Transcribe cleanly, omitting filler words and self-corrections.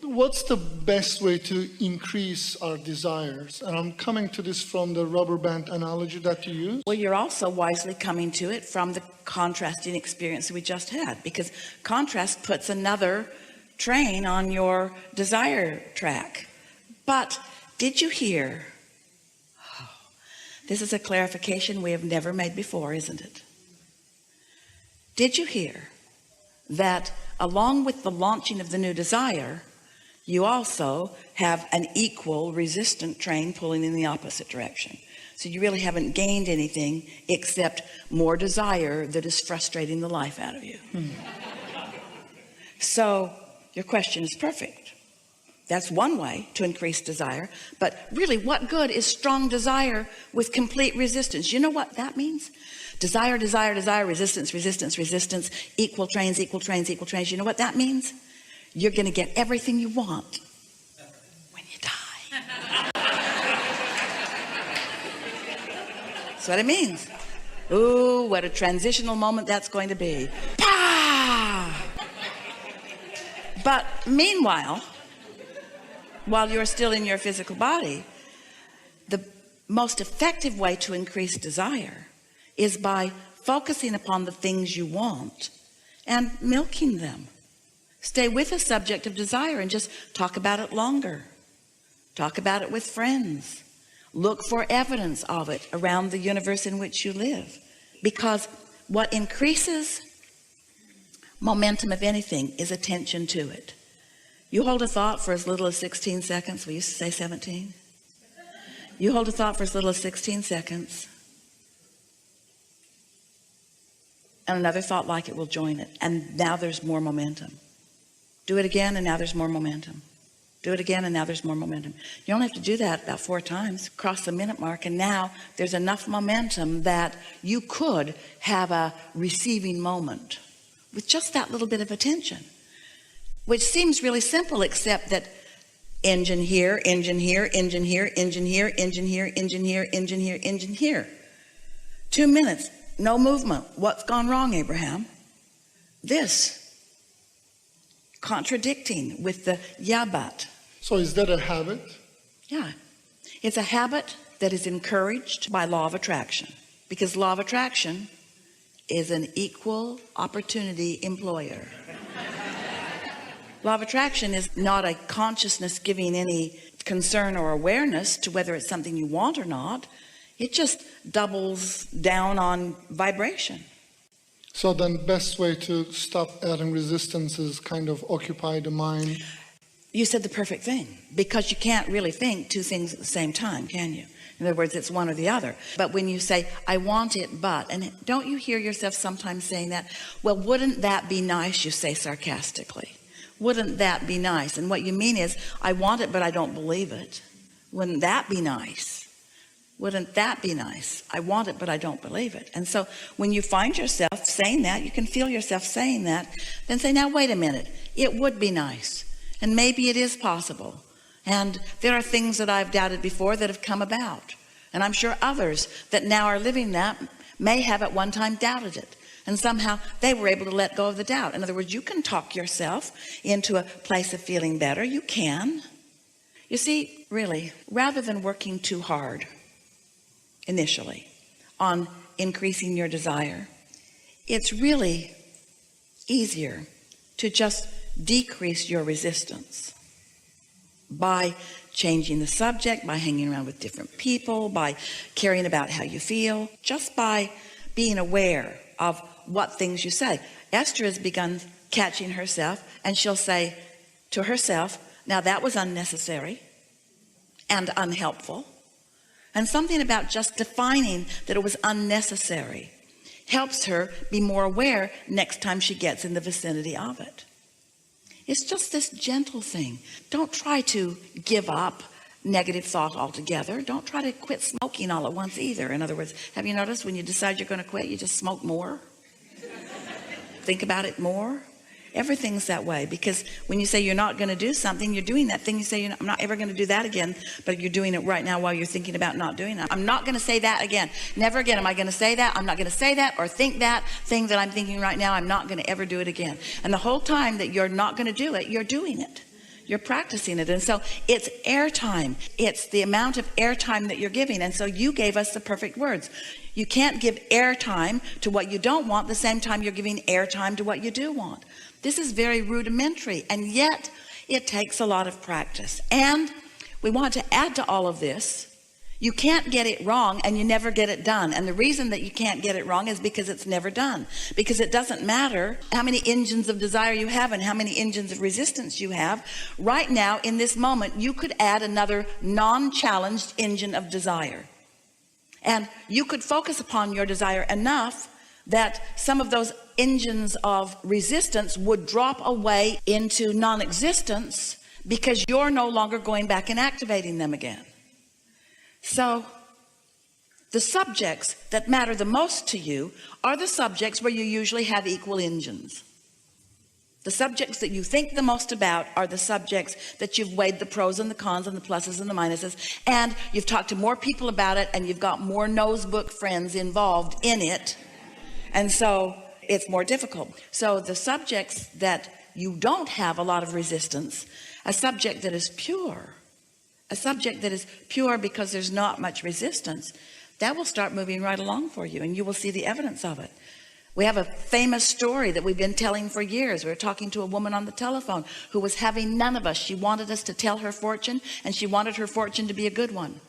What's the best way to increase our desires? And I'm coming to this from the rubber band analogy that you use. Well, you're also wisely coming to it from the contrasting experience we just had, because contrast puts another train on your desire track. But did you hear? This is a clarification we have never made before, isn't it? Did you hear that along with the launching of the new desire, you also have an equal resistant train pulling in the opposite direction? So you really haven't gained anything except more desire that is frustrating the life out of you. So your question is perfect. That's one way to increase desire. But really, what good is strong desire with complete resistance? You know what that means? Desire, desire, desire, resistance, resistance, resistance, equal trains, equal trains, equal trains. You know what that means? You're going to get everything you want when you die. That's what it means. Ooh, what a transitional moment that's going to be. Pah! But meanwhile, while you're still in your physical body, the most effective way to increase desire is by focusing upon the things you want and milking them. Stay with a subject of desire and just talk about it longer. Talk about it with friends. Look for evidence of it around the universe in which you live. Because what increases momentum of anything is attention to it. You hold a thought for as little as 16 seconds. We used to say 17. You hold a thought for as little as 16 seconds. And another thought like it will join it. And now there's more momentum. Do it again, and now there's more momentum. Do it again, and now there's more momentum. You only have to do that about 4 times, cross the minute mark, and now there's enough momentum that you could have a receiving moment with just that little bit of attention, which seems really simple, except that engine here, engine here, engine here, engine here, engine here, engine here, engine here, engine here. 2 minutes, no movement. What's gone wrong, Abraham? This. Contradicting with the yeah, but. So is that a habit? Yeah. It's a habit that is encouraged by law of attraction, because law of attraction is an equal opportunity employer. Law of attraction is not a consciousness giving any concern or awareness to whether it's something you want or not. It just doubles down on vibration. So then best way to stop adding resistance is kind of occupy the mind. You said the perfect thing, because you can't really think 2 things at the same time, can you? In other words, it's one or the other. But when you say, I want it, but, and don't you hear yourself sometimes saying that? Well, wouldn't that be nice, you say sarcastically. Wouldn't that be nice? And what you mean is, I want it, but I don't believe it. Wouldn't that be nice? Wouldn't that be nice? I want it, but I don't believe it. And so when you find yourself saying that, you can feel yourself saying that, then say, now wait a minute, it would be nice. And maybe it is possible. And there are things that I've doubted before that have come about. And I'm sure others that now are living that may have at one time doubted it. And somehow they were able to let go of the doubt. In other words, you can talk yourself into a place of feeling better. You can. You see, really, rather than working too hard initially on increasing your desire, it's really easier to just decrease your resistance by changing the subject, by hanging around with different people, by caring about how you feel, just by being aware of what things you say. Esther has begun catching herself, and she'll say to herself, now that was unnecessary and unhelpful. And something about just defining that it was unnecessary helps her be more aware next time she gets in the vicinity of it. It's just this gentle thing. Don't try to give up negative thought altogether. Don't try to quit smoking all at once either. In other words, have you noticed when you decide you're going to quit, you just smoke more? Think about it more. Everything's that way, because when you say you're not going to do something, you're doing that thing. You say, I'm not ever going to do that again, but you're doing it right now while you're thinking about not doing it. I'm not going to say that again. Never again am I going to say that. I'm not going to say that or think that thing that I'm thinking right now. I'm not going to ever do it again. And the whole time that you're not going to do it, you're doing it. You're practicing it. And so it's airtime. It's the amount of airtime that you're giving. And so you gave us the perfect words. You can't give airtime to what you don't want the same time you're giving airtime to what you do want. This is very rudimentary, and yet it takes a lot of practice. And we want to add to all of this, you can't get it wrong and you never get it done. And the reason that you can't get it wrong is because it's never done. Because it doesn't matter how many engines of desire you have and how many engines of resistance you have. Right now, in this moment, you could add another non-challenged engine of desire. And you could focus upon your desire enough that some of those engines of resistance would drop away into non-existence because you're no longer going back and activating them again. So the subjects that matter the most to you are the subjects where you usually have equal engines. The subjects that you think the most about are the subjects that you've weighed the pros and the cons and the pluses and the minuses, and you've talked to more people about it, and you've got more nose book friends involved in it, and so it's more difficult. So the subjects that you don't have a lot of resistance, a subject that is pure, because there's not much resistance, that will start moving right along for you, and you will see the evidence of it. We have a famous story that we've been telling for years. We were talking to a woman on the telephone who was having none of us. She wanted us to tell her fortune, and she wanted her fortune to be a good one.